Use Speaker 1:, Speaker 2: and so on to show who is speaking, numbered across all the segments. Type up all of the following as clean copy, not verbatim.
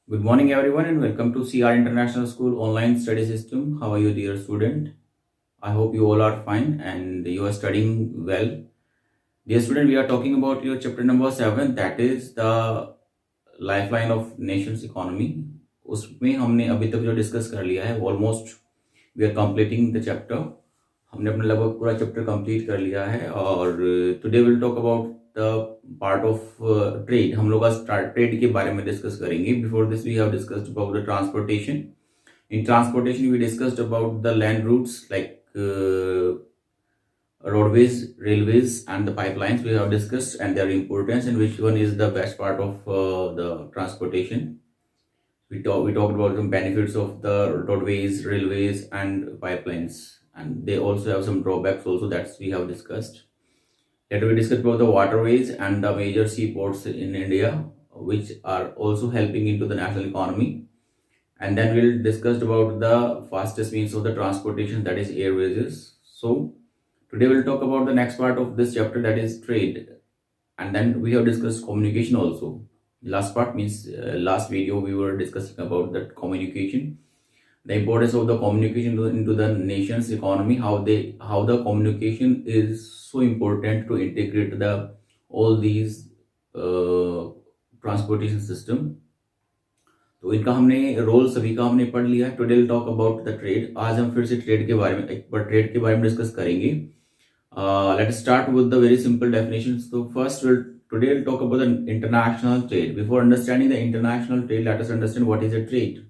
Speaker 1: Good morning, everyone, and welcome to CR International School Online Study System. How are you, dear student? I hope you all are fine and you are studying well. Dear student, we are talking about your chapter number 7, that is the lifeline of nation's economy. उसमें हमने अभी तक जो discuss कर लिया है almost we are completing the chapter. हमने अपना लगभग पूरा चैप्टर कंप्लीट कर लिया है और today will talk about the part of trade. हम लोग आज ट्रेड के बारे में डिस्कस करेंगे. Before this we have discussed about the transportation. In transportation, we discussed about the land routes like roadways, railways, and the pipelines. We have discussed and their importance and which one is the best part of the transportation. We talked about the benefits of the roadways, railways, and pipelines, and they also have some drawbacks also that we have discussed. Later we discussed about the waterways and the major seaports in India, which are also helping into the national economy. And then we'll discuss about the fastest means of the transportation, that is airways. So today we'll talk about the next part of this chapter, that is trade. And then we have discussed communication also. Last part means last video we were discussing about that communication, the importance of the communication into the nation's economy, how the communication is so important to integrate the all these transportation system. तो इनका हमने role सभी का हमने पढ़ लिया है. Today will talk about the trade. आज हम फिर से ट्रेड के बारे में एक बार ट्रेड के बारे में डिस्कस करेंगे. Let's start with the very simple definitions. तो first today will talk about the international trade. Before understanding the international trade, let us understand what is a trade.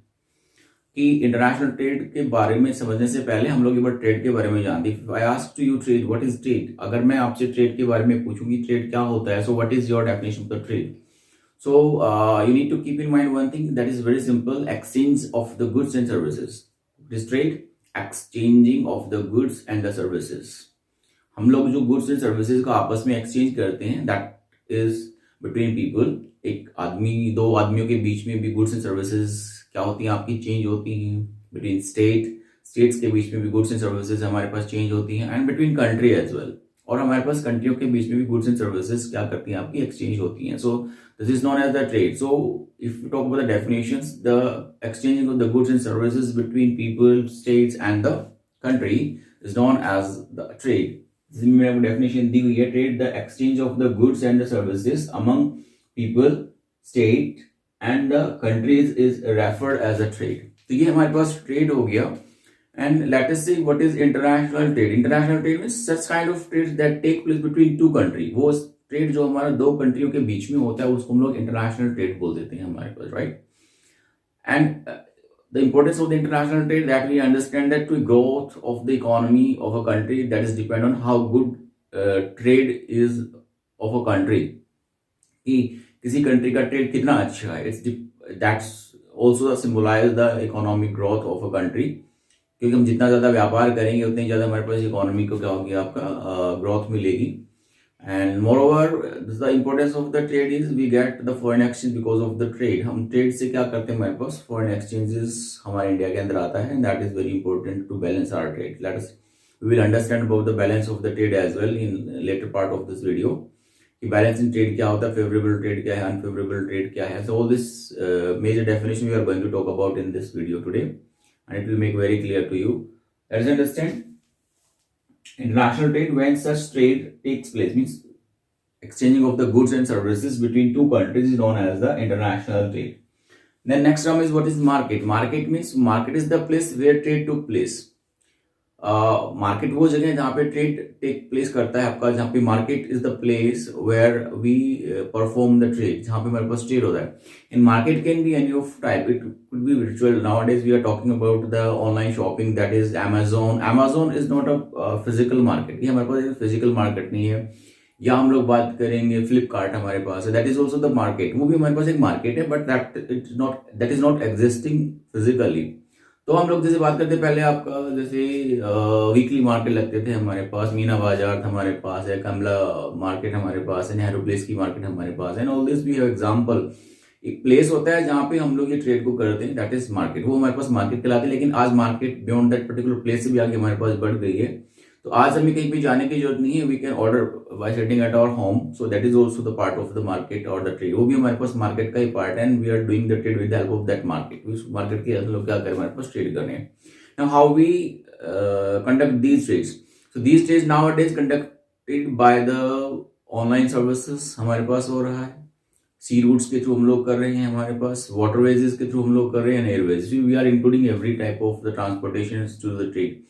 Speaker 1: कि इंटरनेशनल ट्रेड के बारे में समझने से पहले हम लोग एक बार ट्रेड के बारे में जानते हैं. I ask to you trade, what is trade. अगर मैं आपसे ट्रेड के बारे में पूछूंगी ट्रेड क्या होता है, so what is your definition of the trade. So you need to keep in mind one thing that is very simple: exchange of the goods and services. This trade, exchanging of the goods and the services. हम लोग जो goods and services को आपस में exchange करते हैं, that is between people. एक आदमी दो आदमियों के बीच में भी goods and services क्या होती हैं आपकी change होती हैं. Between states के बीच में भी goods and services हमारे पास change होती हैं, and between country as well. और हमारे पास कंट्रियों के बीच में भी गुड्स एंड सर्विसेज क्या करती हैं आपकी एक्सचेंज होती हैं. So this is known as the trade. So if you talk about the definitions, the exchanging of the goods and services between people, states and the country is known as the trade. इसमें definition दी हुई है, trade the exchange of the goods and the services among people, state and the countries is referred as a trade. तो ये हमारे पास trade हो गया. And let us see what is international trade. International trade means such kind of trades that take place between two countries. वो trade जो हमारा दो कंट्रियों के बीच में होता है उसको हम लोग इंटरनेशनल ट्रेड बोल देते हैं हमारे पास, right. And the importance of the international trade, that we understand that to growth of the economy of a country, that is depend on how good trade is of a country. कि किसी country का trade कितना अच्छा है, that's also symbolize the economic growth of a country. क्योंकि हम जितना ज़्यादा व्यापार करेंगे उतनी ज़्यादा हमारे पास इकोनॉमी को क्या होगी आपका ग्रोथ मिलेगी. And more over the importance of the trade is we get the foreign exchange because of the trade. हम ट्रेड से क्या करते हैं, हमारे पास फॉरेन एक्सचेंजेस हमारे इंडिया के अंदर आता है. That is very important to balance our trade. Let us we will understand about the balance of the trade as well in later part of this video. कि बैलेंस इन ट्रेड क्या होता है, favourable trade क्या है, unfavourable trade क्या है. So all this major definition we are going to talk about in this video today, and it will make very clear to you. Let's understand international trade. When such trade takes place, means exchanging of the goods and services between two countries is known as the international trade. Then next term is what is market. Market means market is the place where trade took place. Market वो जगह है जहाँ पे trade take place करता है आपका, जहाँ पे market is the place where we perform the trade, जहाँ पे हमारे पास ट्रेड होता है. In market can be any of type. It could be virtual. Nowadays we are talking about the online shopping, that is Amazon. Amazon is not a physical market. ये हमारे पास physical market नहीं है. या हम लोग बात करेंगे फ्लिपकार्ट हमारे पास है, that is also the market. वो भी हमारे पास एक मार्केट है, but that is not existing physically. तो हम लोग जैसे बात करते पहले आपका जैसे वीकली मार्केट लगते थे हमारे पास, मीना बाजार हमारे पास है, कमला मार्केट हमारे पास है, नेहरू प्लेस की मार्केट हमारे पास है. All this we have example. एक प्लेस होता है जहाँ पे हम लोग ये ट्रेड को करते हैं, दैट इज मार्केट. वो हमारे पास मार्केट कहलाती है. लेकिन आज market beyond that particular place से भी आगे हमारे पास बढ़ गई है. तो आज हमें कहीं पे जाने की जरूरत नहीं है, we can order by sitting at our home, so that is also the part of the market और द ट्रेड, वो भी हमारे पास मार्केट का ही पार्ट है, and we are doing the trade with the help of that market. उस market के लोग क्या करें, हमारे पास ट्रेड करने हैं। Now how we conduct these trades, so these trades now it is conducted by the online services हमारे पास हो रहा है, सी रूट्स के थ्रू हम लोग कर रहे हैं, हमारे पास वाटरवेजेस के थ्रू हम लोग कर रहे हैं, airways, we are including every type of the transportation to the trade.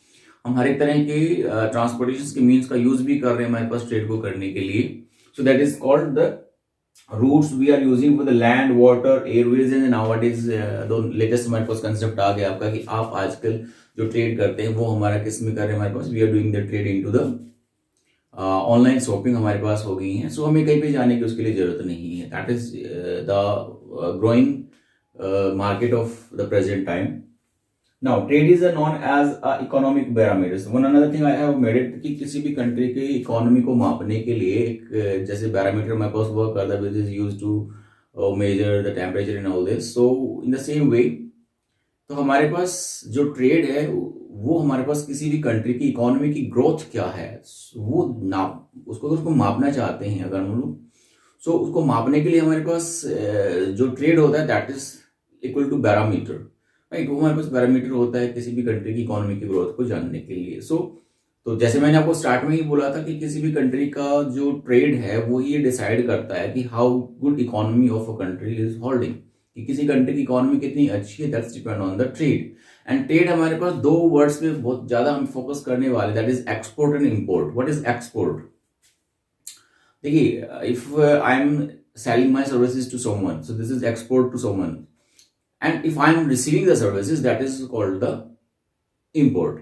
Speaker 1: हम हर एक तरह के ट्रांसपोर्टेशन के मीन्स का यूज भी कर रहे हैं हमारे पास ट्रेड को करने के लिए। So that is called the routes we are using for the land, water, airways, and nowadays the latest हमारे पास कंसेप्ट आ गया आपका कि आप आजकल जो ट्रेड करते हैं वो हमारा किस में कर रहे हैं, हमारे पास we are doing the trade into the online shopping हमारे पास हो गई है। सो हमें कहीं पे जाने की उसके लिए जरूरत नहीं है। That is the growing market of the present time. Now trade is known as a economic parameters. One another thing I have made it कि किसी भी कंट्री की इकोनॉमी को मापने के लिए एक जैसे पैरामीटर हमारे पास वर्क करता है which is used to measure the temperature in all this. So in the same way तो हमारे पास जो ट्रेड है वो हमारे पास किसी भी कंट्री की इकोनॉमी की ग्रोथ क्या है वो नाप उसको मापना चाहते हैं अगर हम लोग, सो उसको मापने के लिए हमारे पास जो ट्रेड होता है that is equal to parameter, right. वो हमारे पास पैरामीटर होता है किसी भी कंट्री की इकोनॉमी की ग्रोथ को जानने के लिए। सो तो जैसे मैंने आपको स्टार्ट में ही बोला था कि किसी भी कंट्री का जो ट्रेड है वो ये डिसाइड करता है कि how good economy of a country is holding, कि किसी कंट्री की इकोनॉमी कितनी अच्छी है, that's depend on the trade. And trade हमारे पास दो वर्ड्स पे बहुत ज्यादा हम फोकस करने वाले, that is export and import. What is export? देखिए, if I am selling my services to someone, so this is export to someone, and if I am receiving the services that is called the import.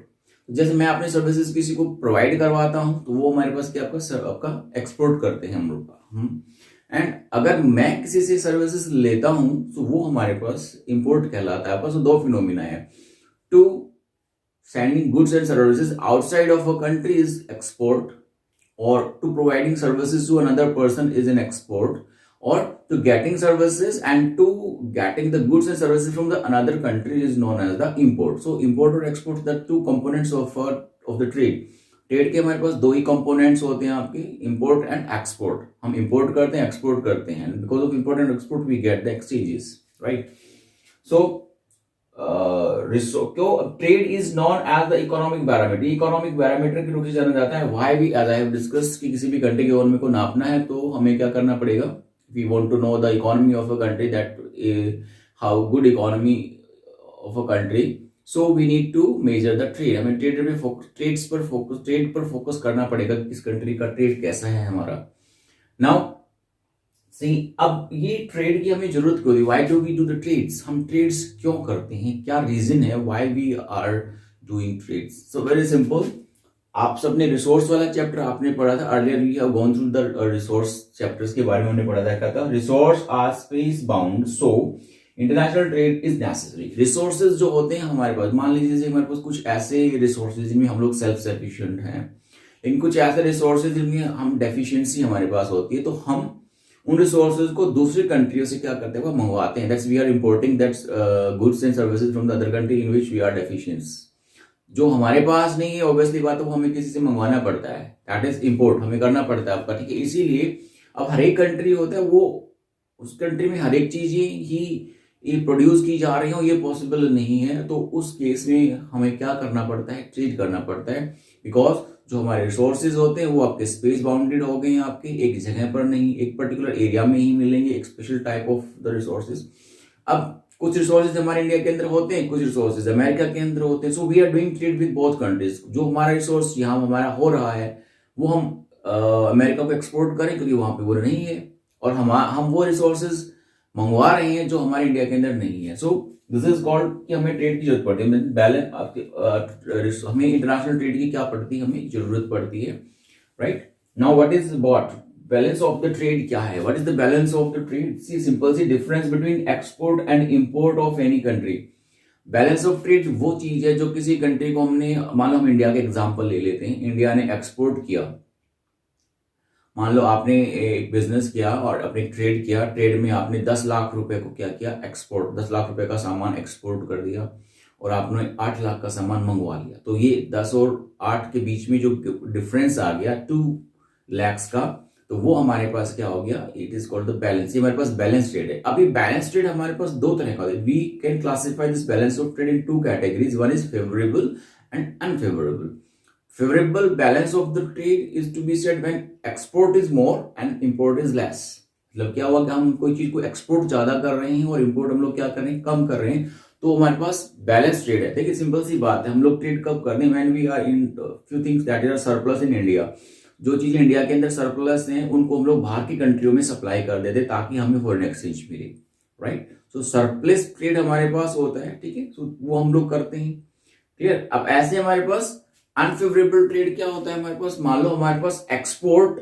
Speaker 1: जैसे मैं अपने services किसी को provide करवाता हूं तो वो हमारे पास क्या आपका एक्सपोर्ट करते हैं हम लोग। एंड अगर मैं किसी से सर्विसेज लेता हूं तो वो हमारे पास इंपोर्ट कहलाता है। आपस दो फिनोमिना है, to sending goods and services outside of a country is export, और to providing services to another person is an export, or to getting services and to getting the goods and services from the another country is known as the import. So import और export, the two components of the trade. Trade के हमारे पास दो ही components होते हैं आपके, import and export. हम इंपोर्ट करते हैं, एक्सपोर्ट करते हैं, because of import and export we get the exchanges, right. So trade is known as the economic parameter. Economic parameter के रूप से जाना जाता है। Why we, as I have discussed, कि किसी भी कंट्री की इकोनॉमी को नापना है तो हमें क्या करना पड़ेगा, we want to know the economy of a country, that how good economy of a country, so we need to measure the trade। हमें ट्रेड पर फोकस करना पड़ेगा कि किस कंट्री का ट्रेड कैसा है हमारा। नाउ सी, अब ये ट्रेड की हमें जरूरत क्यों थी, why do we do the trades, हम ट्रेड्स क्यों करते हैं, क्या रीजन है why we are doing trades. So very simple, आप सबने रिसोर्स वाला चैप्टर आपने पढ़ा था earlier, we have gone through the resource chapters के बारे में हमने पढ़ा था। क्या था, resource are space bound, so international trade is necessary. Resources जो होते हैं हमारे पास, मान लीजिए जैसे हमारे पास कुछ ऐसे रिसोर्सेज जिनमें हम लोग सेल्फ सफिशिएंट हैं, इन कुछ ऐसे रिसोर्सेज जिनमें हम डेफिशिएंसी हमारे पास होती है, तो हम उन रिसोर्सेज को दूसरी कंट्रियों से क्या करते हैं, वो मंगवाते हैं। That's we are importing that's goods and services from the other country in which we are deficients. जो हमारे पास नहीं है ऑब्वियसली बात है, वो हमें किसी से मंगवाना पड़ता है, दैट इज इंपोर्ट, हमें करना पड़ता है आपका, ठीक है। इसीलिए अब हर एक कंट्री होता है, वो उस कंट्री में हर एक चीज ही प्रोड्यूस की जा रही हो, ये पॉसिबल नहीं है। तो उस केस में हमें क्या करना पड़ता है, ट्रेड करना पड़ता है, बिकॉज जो हमारे रिसोर्सेज होते हैं वो आपके स्पेस बाउंडेड हो गए हैं, आपके एक जगह पर नहीं, एक पर्टिकुलर एरिया में ही मिलेंगे, एक special type of the resources. अब कुछ रिसोर्सेज हमारे इंडिया के अंदर होते हैं, कुछ रिसोर्सेज अमेरिका के अंदर होते हैं। So we are doing trade with both countries. जो हमारा रिसोर्स यहाँ हमारा हो रहा है वो हम अमेरिका को एक्सपोर्ट करें क्योंकि वहां पे वो नहीं है, और हम वो रिसोर्सेज मंगवा रहे हैं जो हमारे इंडिया के अंदर नहीं है। सो दिस इज कॉल्ड कि हमें ट्रेड की जरूरत पड़ती है, बैलेंस आपके हमें इंटरनेशनल ट्रेड की क्या पड़ती है, हमें जरूरत पड़ती है, right. Now what is what balance of the trade क्या है, what is the balance of the trade? See simple सी difference between export and import of any country. Balance of trade वो चीज है जो किसी कंट्री को हमने, मान लो हम इंडिया के एग्जांपल ले लेते हैं, इंडिया ने एक्सपोर्ट किया, मान लो आपने एक बिजनेस किया और अपने ट्रेड किया, ट्रेड में आपने 10 लाख रुपए को क्या किया, एक्सपोर्ट, 10 लाख रुपए का सामान एक्सपोर्ट कर दिया, और आपने 8 लाख का सामान मंगवा लिया, तो ये 10 और 8 के बीच में जो डिफरेंस आ गया 2 lakhs का, तो वो हमारे पास क्या हो गया, it is called the balance. ये हमारे पास बैलेंस ट्रेड है। अभी बैलेंस ट्रेड हमारे पास दो तरह का है। We can classify this balance of trade in 2 categories, one is favourable and unfavourable. Favorable balance of the trade is to be said when export is more and import is less। मतलब क्या हुआ कि हम कोई चीज को export ज्यादा कर रहे हैं और इंपोर्ट हम लोग क्या कर रहे हैं, कम कर रहे हैं, तो हमारे पास बैलेंस ट्रेड है। देखिए सिंपल सी बात है, हम लोग ट्रेड कब करते हैं, when we are in few things that are surplus in India. जो चीजें इंडिया के अंदर सरप्लस हैं उनको हम लोग बाहर की कंट्रियों में सप्लाई कर देते ताकि हमें फॉरेन एक्सचेंज मिले, राइट। सो सरप्लस ट्रेड हमारे पास होता है, ठीक है, सो वो हम लोग करते हैं, क्लियर। अब ऐसे हमारे पास अनफेवरेबल ट्रेड क्या होता है, हमारे पास मान लो हमारे पास एक्सपोर्ट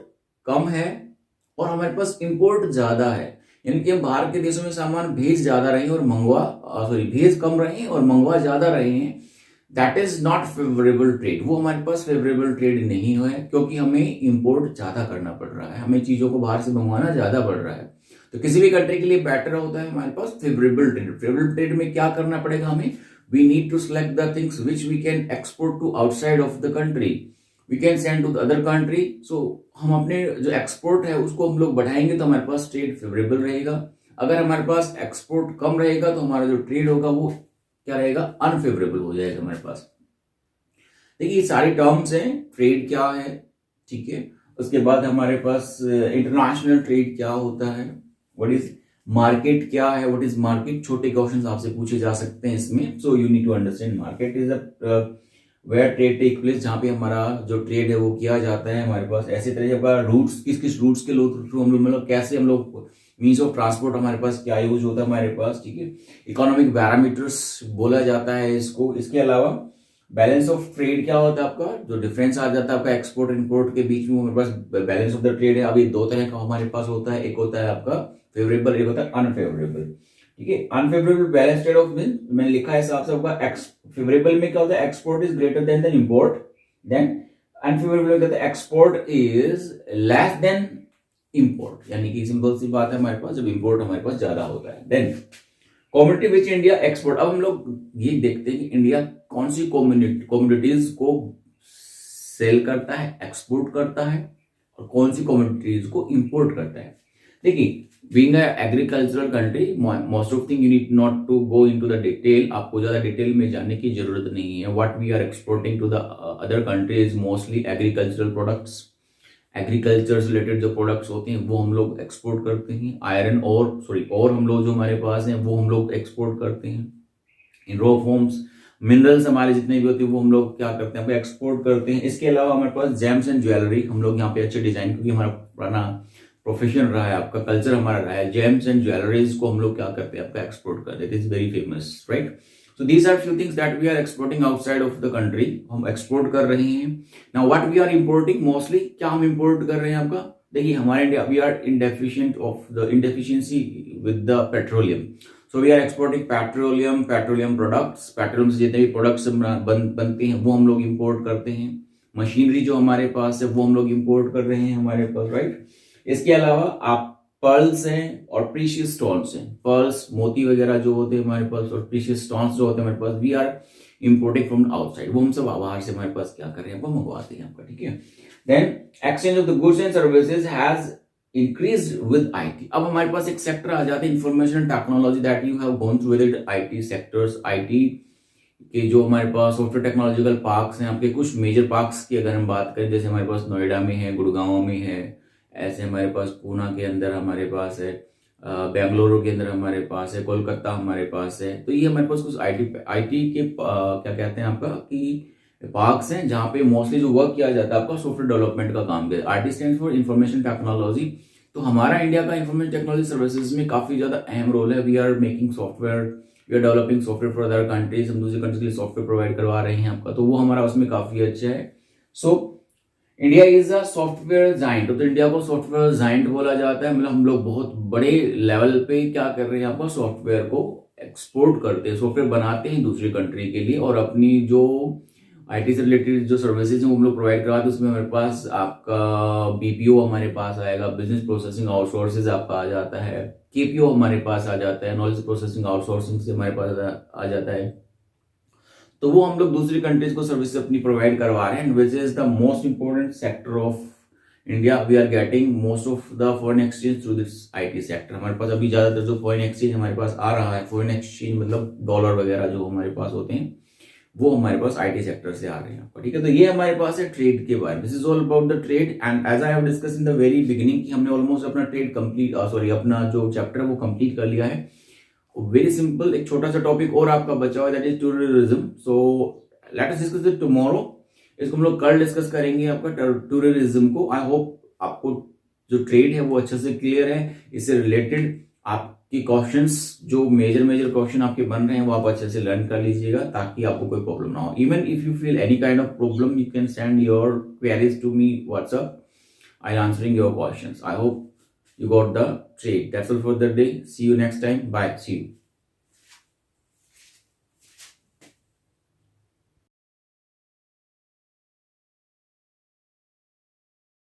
Speaker 1: कम है और हमारे पास इंपोर्ट ज्यादा है, यानी कि हम बाहर के देशों में सामान भेज ज्यादा रहे हैं और भेज कम रहे हैं और मंगवा ज्यादा रहे हैं, that is not favourable trade. वो हमारे पास फेवरेबल ट्रेड नहीं है, क्योंकि हमें इंपोर्ट ज्यादा करना पड़ रहा है, हमें चीजों को बाहर से मंगवाना ज्यादा पड़ रहा है। तो किसी भी कंट्री के लिए बेटर होता है हमारे पास फेवरेबल ट्रेड। फेवरेबल ट्रेड में क्या करना पड़ेगा हमें, we need to select the things which we can export to outside of the country, we can send to the other country। so हम अपने जो एक्सपोर्ट है उसको हम लोग बढ़ाएंगे तो हमारे पास ट्रेड फेवरेबल रहेगा। अगर हमारे पास एक्सपोर्ट कम रहेगा तो हमारा जो ट्रेड होगा वो क्या रहेगा, अनफेवरेबल हो जाएगा हमारे पास। देखिए ये सारी टर्म्स हैं, ट्रेड क्या है, ठीक है। उसके बाद हमारे पास इंटरनेशनल ट्रेड क्या होता है, व्हाट इज मार्केट क्या है, व्हाट इज मार्केट, छोटे क्वेश्चंस आपसे पूछे जा सकते हैं इसमें। So you need to understand market is where trade take place, जहां पे हमारा जो ट्रेड है वो किया जाता है हमारे पास। ऐसे तरह से रूट्स, किस किस रूट्स के थ्रू हम लोग मतलब कैसे हम लोग मीन्स ऑफ ट्रांसपोर्ट हमारे पास क्या यूज होता है हमारे पास, ठीक है। इकोनॉमिक पैरामीटर्स बोला जाता है इसको। इसके अलावा बैलेंस ऑफ ट्रेड क्या होता है आपका, जो डिफरेंस आ जाता है आपका एक्सपोर्ट इंपोर्ट के बीच में, हमारे पास बैलेंस ऑफ द ट्रेड है। अभी दो तरह का हमारे पास होता है, एक होता है आपका फेवरेबल, एक होता है अनफेवरेबल, ठीक है। Unfavourable balance trade off mean मैंने लिखा है हिसाब से आपका फेवरेबल में क्या होता है, export is greater than import, then unfavourable में कहते हैं export is less than import, यानी कि सिंपल सी बात है हमारे पास जब इंपोर्ट हमारे पास ज्यादा होता है। Then commodity which India export, अब हम लोग ये देखते हैं कि इंडिया कौन सी कमोडिटीज को सेल करता है, एक्सपोर्ट करता है, और कौन सी कमोडिटीज को इंपोर्ट करता है। देखिए being a agricultural country, most of thing you need not to go into the detail, आपको ज्यादा डिटेल में जाने की जरूरत नहीं है। What we are exporting to the other countries mostly agricultural products, agriculture से रिलेटेड जो प्रोडक्ट्स होते हैं वो हम लोग एक्सपोर्ट करते हैं। आयरन और हम लोग जो हमारे पास हैं वो हम लोग एक्सपोर्ट करते हैं। इन रॉ फॉर्म्स मिनरल्स हमारे जितने भी होते हैं वो हम लोग क्या करते हैं, एक्सपोर्ट करते हैं। इसके अलावा हमारे पास जेम्स एंड ज्वेलरी, हम लोग यहाँ पे अच्छे डिजाइन, क्योंकि हमारा पुराना प्रोफेशन रहा है, आपका कल्चर हमारा रहा है, जेम्स एंड ज्वेलरीज को हम लोग क्या करते हैं, आपका एक्सपोर्ट करते हैं। It is very famous, right. So these are few things that we are exporting outside of the country, हम एक्सपोर्ट कर रहे हैं। Now what we are importing mostly, क्या हम इंपोर्ट कर रहे हैं आपका, देखिए हमारे India we are in deficiency with the petroleum, so we are exporting petroleum products, petroleum से जितने भी प्रोडक्ट्स बनते हैं वो हम लोग इंपोर्ट करते हैं। मशीनरी जो हमारे पास है वो हम लोग इंपोर्ट कर रहे हैं हमारे पास, राइट। इसके अलावा आप पर्ल्स हैं और प्रीशियस स्टोन्स हैं, पर्ल्स मोती वगैरह जो होते हैं हमारे पास, और प्रीशियस स्टोन्स जो होते हैं हमारे पास, we are importing from outside, वो हम सब बाहर से हमारे पास क्या कर रहे हैं, वो मंगवाते हैं आपका, ठीक है। Then exchange of the goods and services has increased with IT. अब हमारे पास एक सेक्टर आ जाते हैं information technology, that you have gone through with IT sectors. IT के जो हमारे पास सॉफ्टवेयर टेक्नोलॉजिकल पार्क्स हैं आपके, कुछ मेजर पार्क्स की अगर हम बात करें, जैसे हमारे पास नोएडा में है, गुड़गांव में है, ऐसे हमारे पास पूना के अंदर हमारे पास है, बेंगलुरु के अंदर हमारे पास है, कोलकाता हमारे पास है। तो ये हमारे पास कुछ आईटी के क्या कहते हैं आपका कि पार्क्स हैं जहाँ पे मोस्टली जो वर्क किया जाता है आपका सॉफ्टवेयर डेवलपमेंट का काम किया। IT stands for information technology. तो हमारा इंडिया का इंफॉर्मेशन टेक्नोलॉजी सर्विसेज में काफी ज्यादा अहम रोल है। We are making software, we are developing software for other countries, हम दूसरी कंट्रीज के लिए सॉफ्टवेयर प्रोवाइड करवा रहे हैं आपका, तो वो हमारा उसमें काफी अच्छा है। So India is a software giant, तो इंडिया को सॉफ्टवेयर जाइंट बोला जाता है। मतलब हम लोग बहुत बड़े लेवल पे क्या कर रहे हैं, आपको सॉफ्टवेयर को एक्सपोर्ट करते हैं, सॉफ्टवेयर बनाते हैं दूसरी कंट्री के लिए, और अपनी जो आईटी से रिलेटेड जो सर्विसेज हैं वो हम लोग प्रोवाइड करवाते हैं। उसमें हमारे पास आपका बीपीओ हमारे पास आएगा, बिजनेस प्रोसेसिंग आउटसोर्सेज आपका आ जाता है, केपीओ हमारे पास आ जाता है, नॉलेज प्रोसेसिंग आउटसोर्सिंग से हमारे पास आ जाता है। तो वो हम लोग दूसरी कंट्रीज को सर्विस अपनी प्रोवाइड करवा रहे हैं, which is the most important sector of India. We are getting most of the foreign exchange through this IT sector. हमारे पास अभी ज्यादातर जो फॉरेन एक्सचेंज हमारे पास आ रहा है, फॉरेन एक्सचेंज मतलब डॉलर वगैरह जो हमारे पास होते हैं, वो हमारे पास आईटी सेक्टर से आ रहे हैं आपको. ठीक है, तो ये हमारे पास है ट्रेड के बारे में. This is all about the trade. And as I have discuss in the very beginning कि हमने ऑलमोस्ट अपना ट्रेड कंप्लीट अपना जो चैप्टर है वो कंप्लीट कर लिया है. वेरी सिंपल, एक छोटा सा टॉपिक और आपका बचा हुआ है, that is tourism. So let us discuss it tomorrow. इसको हम लोग कल डिस्कस करेंगे आपका टूरिज्म को. आई होप आपको जो ट्रेड है वो अच्छे से क्लियर है. इससे रिलेटेड आपकी क्वेश्चंस जो मेजर क्वेश्चन आपके बन रहे हैं वो आप अच्छे से लर्न कर लीजिएगा, ताकि आपको कोई प्रॉब्लम ना हो. Even if you feel any kind of problem, you can send your queries to me WhatsApp. I am answering your questions. I hope you got the trade. That's all for the day. See you next time. Bye. See you.